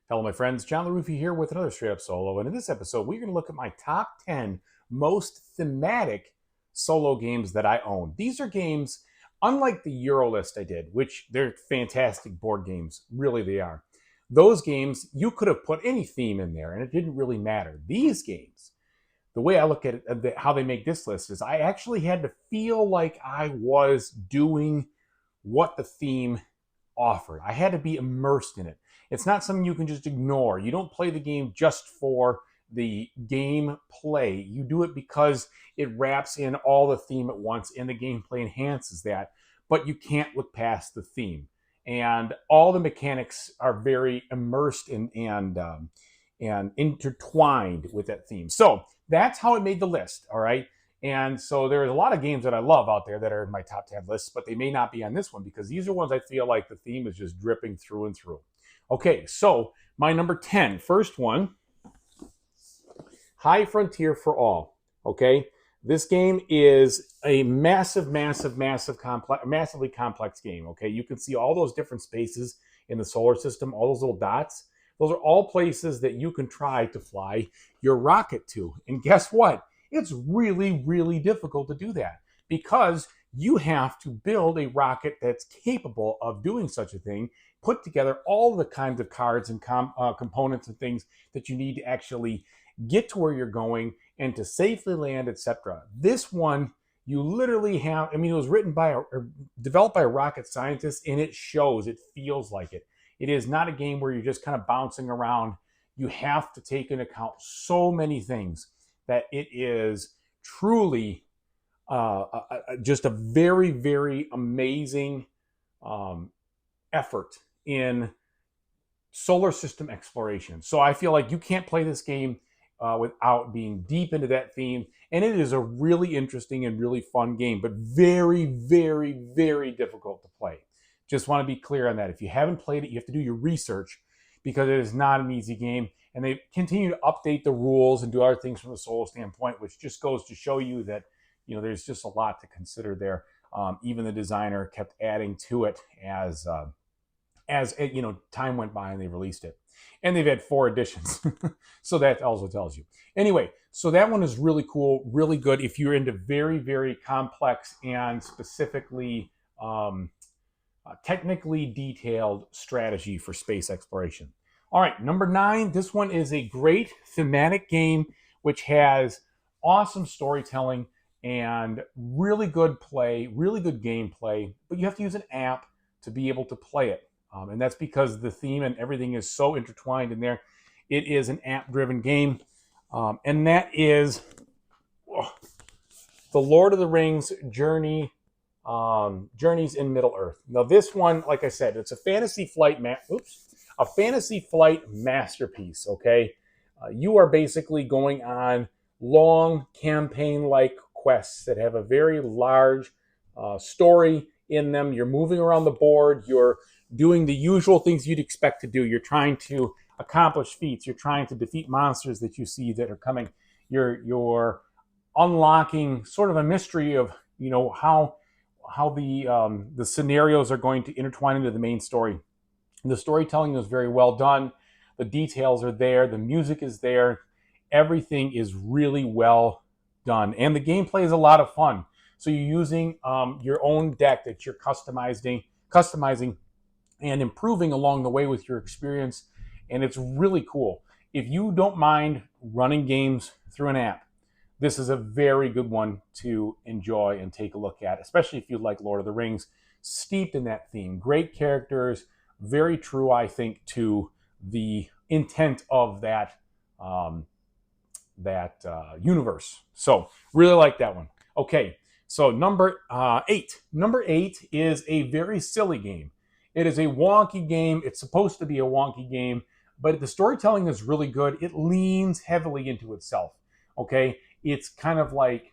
Hello, my friends. John LaRuffa here with another Straight Up Solo. And in this episode, we're going to look at my top 10 most thematic solo games that I own. These are games, unlike the Eurolist I did, which they're fantastic board games. Really, they are. Those games, you could have put any theme in there, and it didn't really matter. These games, the way I look at it, how they make this list is I actually had to feel like I was doing what the theme offered. I had to be immersed in it. It's not something you can just ignore. You don't play the game just for the game play. You do it because it wraps in all the theme at once and the gameplay enhances that. But you can't look past the theme. And all the mechanics are very immersed and intertwined with that theme. So that's how it made the list, all right? And so there's a lot of games that I love out there that are in my top 10 lists, but they may not be on this one because these are ones I feel like the theme is just dripping through and through. Okay, so my number 10, first one, High Frontier for All. Okay, this game is a massively complex game. Okay, you can see all those different spaces in the solar system, all those little dots. Those are all places that you can try to fly your rocket to. And guess what? It's really, really difficult to do that because you have to build a rocket that's capable of doing such a thing, put together all the kinds of cards and components and things that you need to actually get to where you're going and to safely land, etc. This one, you literally have, I mean, it was written by or developed by a rocket scientist, and it shows, it feels like it. It is not a game where you're just kind of bouncing around. You have to take into account so many things that it is truly just a very, very amazing effort in solar system exploration. So I feel like you can't play this game without being deep into that theme. And it is a really interesting and really fun game, but very, very, very difficult to play. Just want to be clear on that. If you haven't played it, you have to do your research because it is not an easy game. And they continue to update the rules and do other things from a solo standpoint, which just goes to show you that, you know, there's just a lot to consider there. Even the designer kept adding to it as you know, time went by and they released it. And they've had 4 editions. So that also tells you. Anyway, so that one is really cool, really good if you're into very, very complex and specifically technically detailed strategy for space exploration. All right, number 9, this one is a great thematic game which has awesome storytelling and really good play, really good gameplay, but you have to use an app to be able to play it. And that's because the theme and everything is so intertwined in there. It is an app-driven game, and that is the Lord of the Rings Journeys in Middle Earth. Now, this one, like I said, it's a fantasy flight masterpiece. Okay, you are basically going on long campaign-like quests that have a very large story in them. You're moving around the board. You're doing the usual things you'd expect to do. You're trying to accomplish feats. You're trying to defeat monsters that you see that are coming. You're unlocking sort of a mystery of, you know, how the scenarios are going to intertwine into the main story. And the storytelling is very well done. The details are there. The music is there. Everything is really well done. And the gameplay is a lot of fun. So you're using your own deck that you're customizing and improving along the way with your experience. And it's really cool. If you don't mind running games through an app, this is a very good one to enjoy and take a look at, especially if you like Lord of the Rings, steeped in that theme. Great characters, very true, I think, to the intent of that universe. So really like that one. Okay, so number 8. Number 8 is a very silly game. It is a wonky game. It's supposed to be a wonky game, but the storytelling is really good. It leans heavily into itself. Okay, it's kind of like,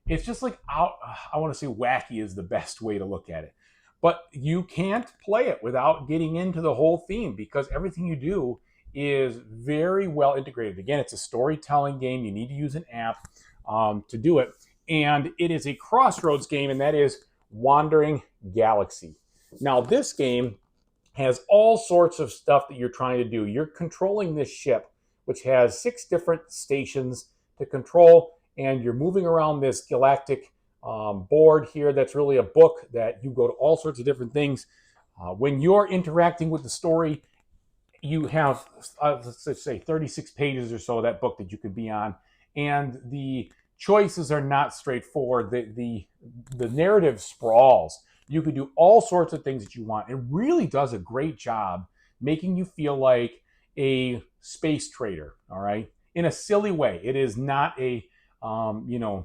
it's just like, I want to say wacky is the best way to look at it. But you can't play it without getting into the whole theme because everything you do is very well integrated. Again, it's a storytelling game. You need to use an app to do it. And it is a crossroads game, and that is Wandering Galaxy. Now, this game has all sorts of stuff that you're trying to do. You're controlling this ship, which has 6 different stations to control, and you're moving around this galactic board here. That's really a book that you go to all sorts of different things. When you're interacting with the story, you have, let's say, 36 pages or so of that book that you could be on, and the choices are not straightforward. The narrative sprawls. You could do all sorts of things that you want. It really does a great job making you feel like a space trader, all right? In a silly way. It is not a, what do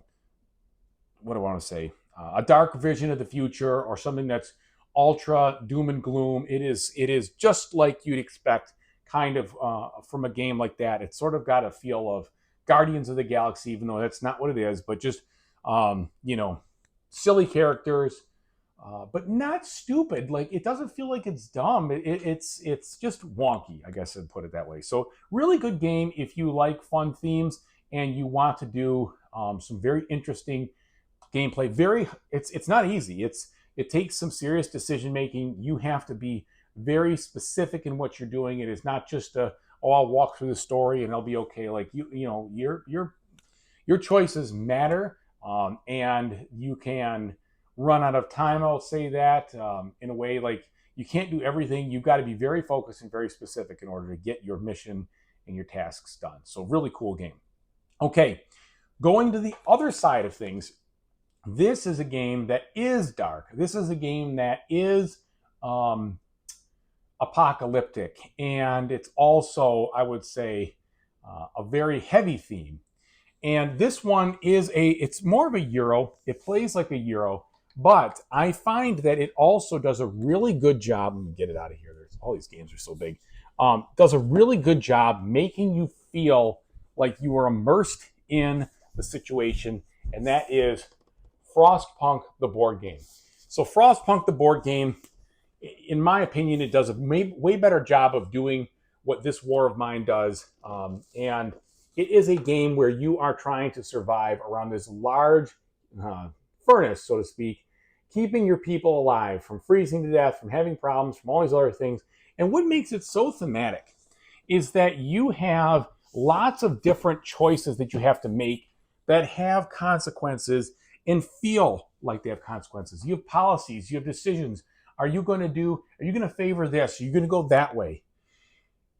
I want to say? A dark vision of the future or something that's ultra doom and gloom. It is just like you'd expect kind of from a game like that. It's sort of got a feel of Guardians of the Galaxy, even though that's not what it is, but just, silly characters, but not stupid. Like, it doesn't feel like it's dumb. It's just wonky, I guess I'd put it that way. So really good game if you like fun themes and you want to do some very interesting gameplay. It's not easy. It takes some serious decision making. You have to be very specific in what you're doing. It is not just I'll walk through the story and I'll be okay. Like, your choices matter, and you can run out of time. I'll say that in a way, like, you can't do everything. You've got to be very focused and very specific in order to get your mission and your tasks done. So really cool game. Okay, going to the other side of things. This is a game that is dark. This is a game that is apocalyptic, and it's also, I would say, a very heavy theme. And this one it's more of a Euro. It plays like a Euro, but I find that it also does a really good job. Let me get it out of here. All these games are so big. Does a really good job making you feel like you are immersed in the situation, and that is Frostpunk, the board game. So Frostpunk, the board game, in my opinion, it does a way better job of doing what this War of Mine does. And it is a game where you are trying to survive around this large furnace, so to speak, keeping your people alive from freezing to death, from having problems, from all these other things. And what makes it so thematic is that you have lots of different choices that you have to make that have consequences and feel like they have consequences. You have policies, you have decisions. Are you going to favor this? Are you going to go that way?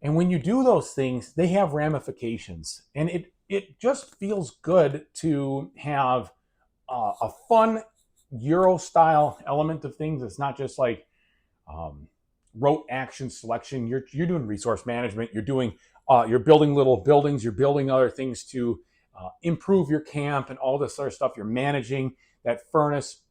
And when you do those things, they have ramifications. And it just feels good to have a fun Euro-style element of things. It's not just like rote action selection. You're doing resource management. You're building little buildings. You're building other things to improve your camp and all this other stuff. You're managing that furnace.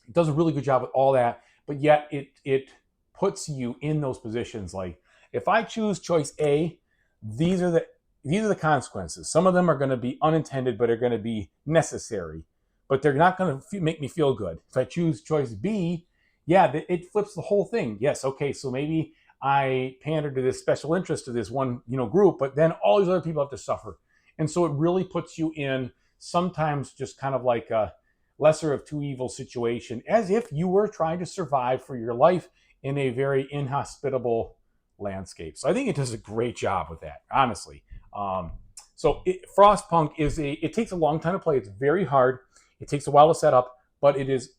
It does a really good job with all that, but yet it puts you in those positions. Like, if I choose choice A, these are the consequences. Some of them are going to be unintended, but are going to be necessary, but they're not going to make me feel good. If I choose choice B, yeah, it flips the whole thing. Yes, okay, so maybe I pander to this special interest of this one, group, but then all these other people have to suffer. And so it really puts you in sometimes just kind of like a lesser of two evil situation, as if you were trying to survive for your life in a very inhospitable landscape. So I think it does a great job with that, honestly. Frostpunk it takes a long time to play. It's very hard. It takes a while to set up, but it is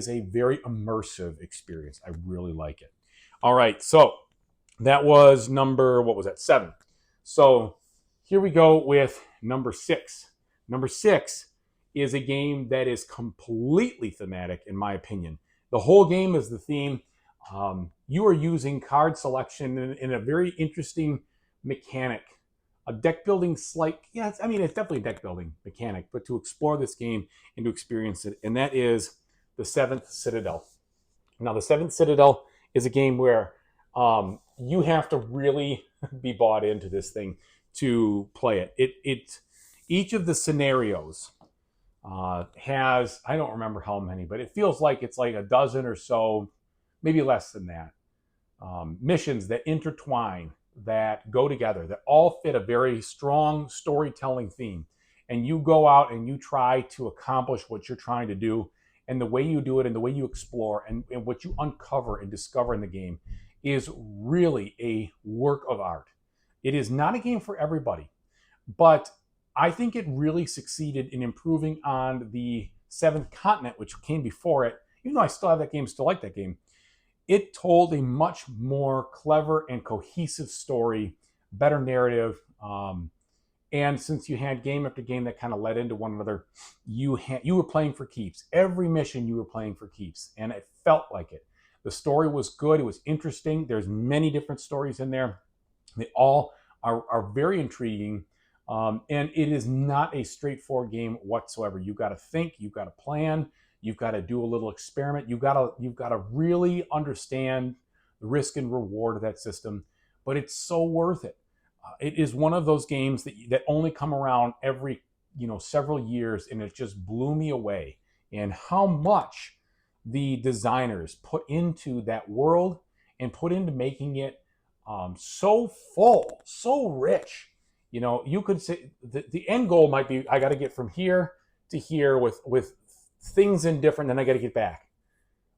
a very immersive experience. I really like it. All right, so that was what was that? 7. So here we go with number 6. Number 6 is a game that is completely thematic, in my opinion. The whole game is the theme. You are using card selection in a very interesting mechanic. A deck building it's definitely a deck building mechanic, but to explore this game and to experience it, and that is the Seventh Citadel. Now, the Seventh Citadel is a game where you have to really be bought into this thing to play it. Each of the scenarios has, I don't remember how many, but it feels like it's like a dozen or so, maybe less than that, missions that intertwine, that go together, that all fit a very strong storytelling theme. And you go out and you try to accomplish what you're trying to do. And the way you do it and the way you explore and what you uncover and discover in the game is really a work of art. It is not a game for everybody, but I think it really succeeded in improving on the Seventh Continent, which came before it. Even though I still have that game, still like that game, it told a much more clever and cohesive story, better narrative. And since you had game after game that kind of led into one another, you were playing for keeps. Every mission you were playing for keeps, and it felt like it. The story was good. It was interesting. There's many different stories in there. They all are very intriguing. And it is not a straightforward game whatsoever. You've got to think, you've got to plan, you've got to do a little experiment. You've got to really understand the risk and reward of that system. But it's so worth it. It is one of those games that only come around every several years, and it just blew me away. And how much the designers put into that world and put into making it so full, so rich. You could say the end goal might be, I got to get from here to here with things indifferent, then I got to get back.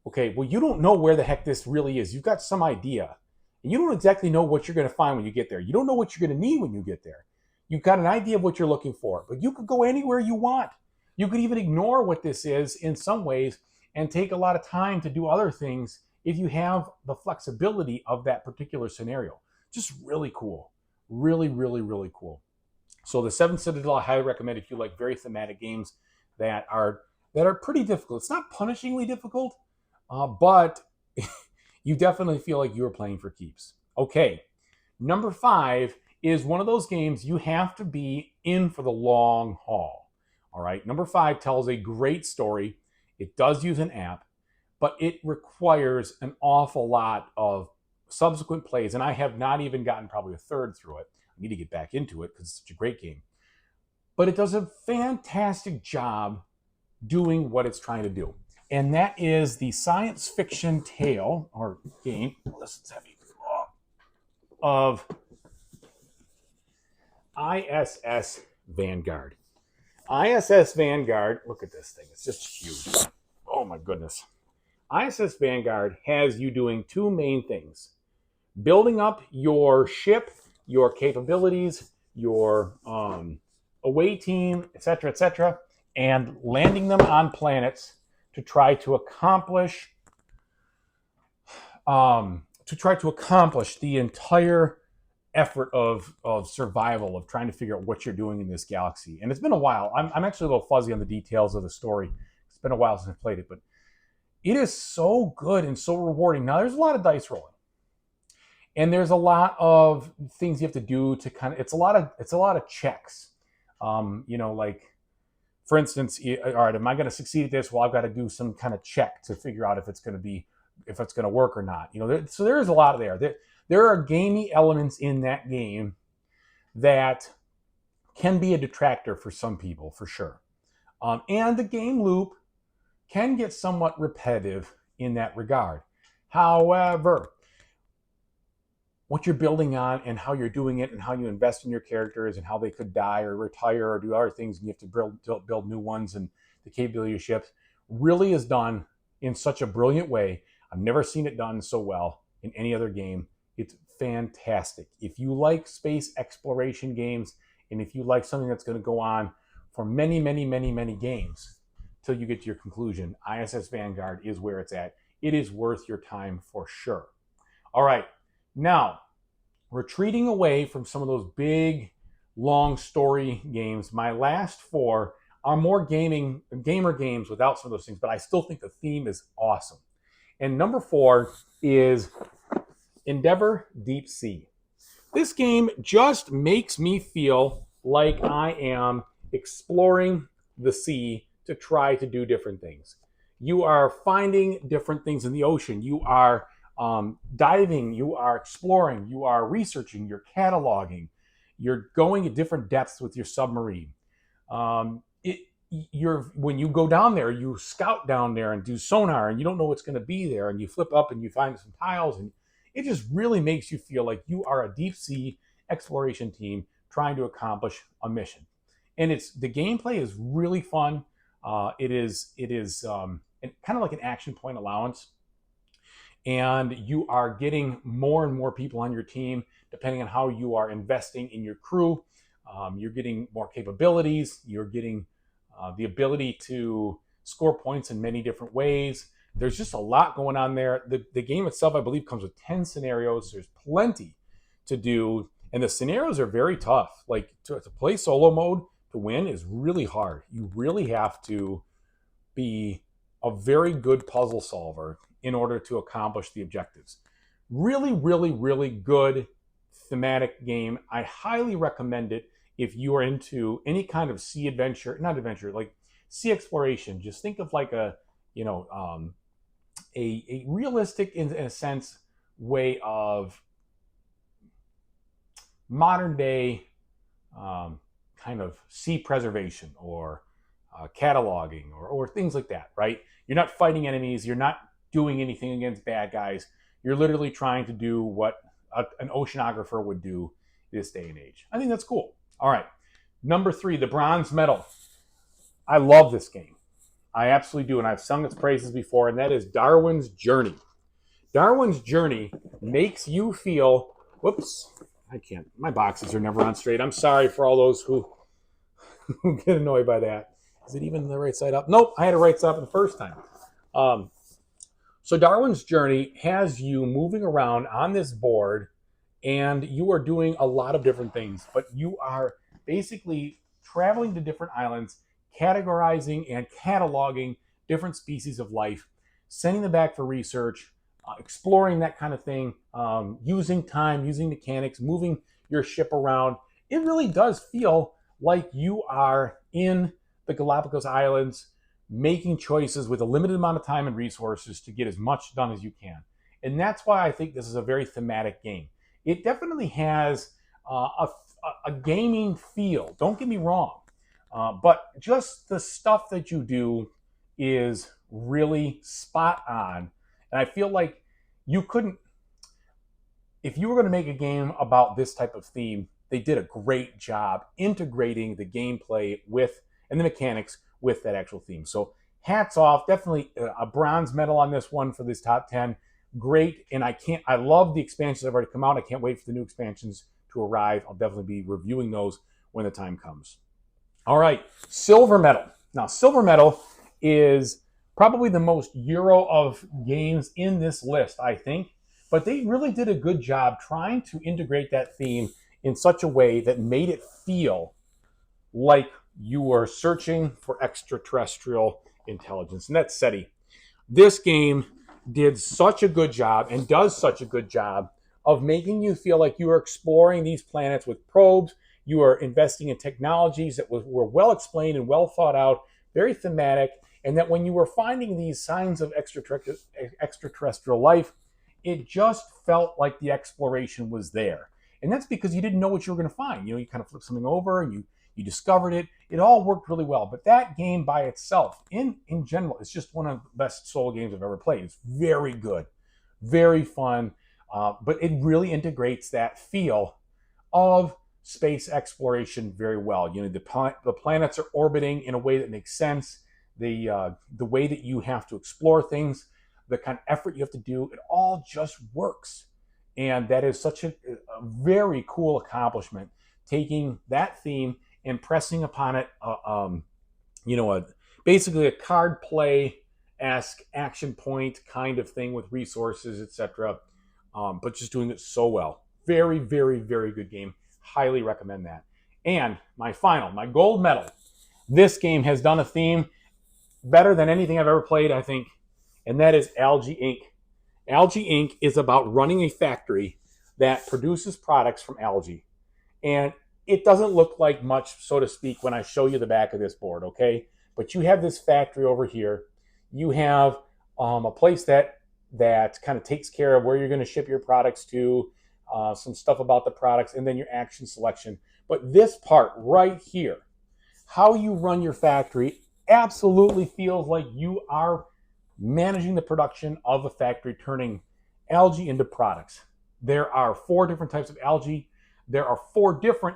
Okay, well, you don't know where the heck this really is. You've got some idea. And you don't exactly know what you're going to find when you get there. You don't know what you're going to need when you get there. You've got an idea of what you're looking for, but you could go anywhere you want. You could even ignore what this is in some ways and take a lot of time to do other things if you have the flexibility of that particular scenario. Just really cool. Really, really, really cool. So the Seventh Citadel, I highly recommend if you like very thematic games that are pretty difficult. It's not punishingly difficult, but you definitely feel like you're playing for keeps. Okay, number 5 is one of those games you have to be in for the long haul. All right, number 5 tells a great story. It does use an app, but it requires an awful lot of subsequent plays, and I have not even gotten probably a third through it. I need to get back into it because it's such a great game. But it does a fantastic job doing what it's trying to do. And that is the science fiction tale or game, this is heavy, of ISS Vanguard. ISS Vanguard, look at this thing, it's just huge. Oh my goodness. ISS Vanguard has you doing 2 main things: building up your ship, your capabilities, your away team, etc., and landing them on planets to try to accomplish the entire effort of survival, of trying to figure out what you're doing in this galaxy. And it's been a while. I'm actually a little fuzzy on the details of the story. It's been a while since I played it, but it is so good and so rewarding. Now, there's a lot of dice rolling, and there's a lot of things you have to do to kind of. It's a lot of checks. Like, for instance, all right, am I going to succeed at this? Well, I've got to do some kind of check to figure out if it's going to work or not. So there's a lot of there. There are gamey elements in that game that can be a detractor for some people, for sure. And the game loop can get somewhat repetitive in that regard. However, what you're building on and how you're doing it and how you invest in your characters and how they could die or retire or do other things, and you have to build new ones, and the capability of your ships really is done in such a brilliant way. I've never seen it done so well in any other game. It's fantastic. If you like space exploration games, and if you like something that's going to go on for many, many, many, many games till you get to your conclusion, ISS Vanguard is where it's at. It is worth your time for sure. All right. Now, retreating away from some of those big, long story games, my last 4 are more gamer games without some of those things, but I still think the theme is awesome. And number 4 is Endeavor Deep Sea. This game just makes me feel like I am exploring the sea to try to do different things. You are finding different things in the ocean. You are diving, you are exploring, you are researching, you're cataloging, you're going at different depths with your submarine. When you go down there, you scout down there and do sonar, and you don't know what's going to be there, and you flip up and you find some tiles, and it just really makes you feel like you are a deep sea exploration team trying to accomplish a mission. And the gameplay is really fun. It is kind of like an action point allowance. and you are getting more and more people on your team depending on how you are investing in your crew. You're getting more capabilities. You're getting the ability to score points in many different ways. There's just a lot going on there. The game itself, I believe, comes with 10 scenarios. There's plenty to do, and the scenarios are very tough. Like to play solo mode to win is really hard. You really have to be a very good puzzle solver in order to accomplish the objectives. Really, really, really good thematic game. I highly recommend it if you are into any kind of sea adventure, not adventure, like sea exploration. Just think of like a, you know, a realistic, in a sense, way of modern day kind of sea preservation or cataloging or things like that, right? You're not fighting enemies. You're not doing anything against bad guys. You're literally trying to do what an oceanographer would do this day and age. I think that's cool. All right. Number 3, the bronze medal. I love this game. I absolutely do, and I've sung its praises before, and that is Darwin's Journey. Darwin's Journey makes you feel, whoops, I can't, my boxes are never on straight. I'm sorry for all those who get annoyed by that. Is it even the right side up? Nope, I had it right side up the first time. So Darwin's Journey has you moving around on this board, and you are doing a lot of different things, but you are basically traveling to different islands, categorizing and cataloging different species of life, sending them back for research, exploring that kind of thing, using time, using mechanics, moving your ship around. It really does feel like you are in the Galapagos Islands, making choices with a limited amount of time and resources to get as much done as you can. And that's why I think this is a very thematic game. It definitely has a gaming feel, don't get me wrong, but just the stuff that you do is really spot on. And I feel like you couldn't, if you were going to make a game about this type of theme, they did a great job integrating the gameplay with and the mechanics with that actual theme. So hats off, definitely a bronze medal on this one for this top 10. Great, and I love the expansions that have already come out. I can't wait for the new expansions to arrive. I'll definitely be reviewing those when the time comes. All right, silver medal. Now, silver medal is probably the most Euro of games in this list, I think, but they really did a good job trying to integrate that theme in such a way that made it feel like you were searching for extraterrestrial intelligence, and that's SETI. This game did such a good job and does such a good job of making you feel like you are exploring these planets with probes. You are investing in technologies that were well explained and well thought out, very thematic, and that when you were finding these signs of extraterrestrial life, it just felt like the exploration was there. And that's because you didn't know what you were going to find. You know, you kind of flipped something over and you discovered it. It all worked really well. But that game by itself, in general, is just one of the best solo games I've ever played. It's very good, very fun, but it really integrates that feel of space exploration very well. You know, the planets are orbiting in a way that makes sense. The way that you have to explore things, the kind of effort you have to do, it all just works. And that is such a very cool accomplishment, taking that theme and pressing upon it, basically a card play-esque action point kind of thing with resources, etc. But just doing it so well. Very, very, very good game. Highly recommend that. And my gold medal. This game has done a theme better than anything I've ever played, I think, and that is Algae Inc. Algae Inc. is about running a factory that produces products from algae. And it doesn't look like much, so to speak, when I show you the back of this board, okay? But you have this factory over here. You have a place that kind of takes care of where you're going to ship your products to, some stuff about the products, and then your action selection. But this part right here, how you run your factory, absolutely feels like you are managing the production of a factory, turning algae into products. There are 4 different types of algae. There are 4 different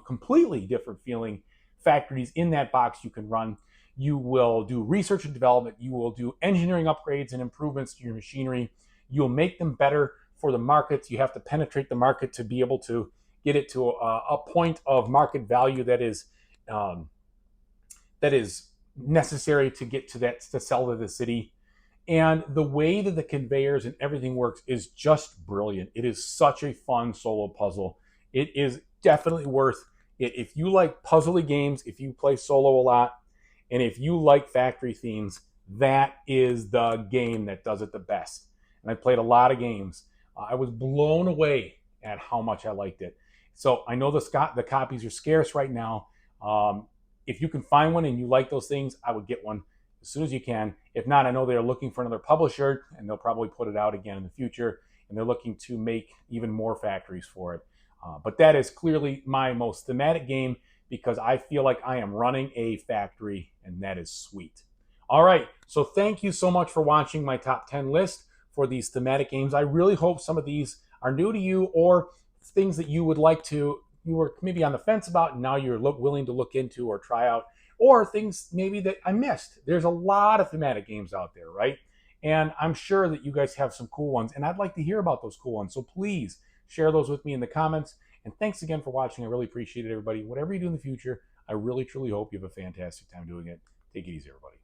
completely different feeling factories in that box you can run. You will do research and development. You will do engineering upgrades and improvements to your machinery. You'll make them better for the markets. You have to penetrate the market to be able to get it to a point of market value um, that is necessary to get to that to sell to the city. And the way that the conveyors and everything works is just brilliant. It is such a fun solo puzzle. It is definitely worth it. If you like puzzly games, if you play solo a lot, and if you like factory themes, that is the game that does it the best. And I played a lot of games. I was blown away at how much I liked it. So I know the copies are scarce right now. If you can find one and you like those things, I would get one as soon as you can. If not, I know they're looking for another publisher, and they'll probably put it out again in the future, and they're looking to make even more factories for it. But that is clearly my most thematic game because I feel like I am running a factory, and that is sweet. All right, so thank you so much for watching my top 10 list for these thematic games. I really hope some of these are new to you or things that you would like to, you were maybe on the fence about, and now you're willing to look into or try out, or things maybe that I missed. There's a lot of thematic games out there, right? And I'm sure that you guys have some cool ones, and I'd like to hear about those cool ones. So please share those with me in the comments. And thanks again for watching. I really appreciate it, everybody. Whatever you do in the future, I really, truly hope you have a fantastic time doing it. Take it easy, everybody.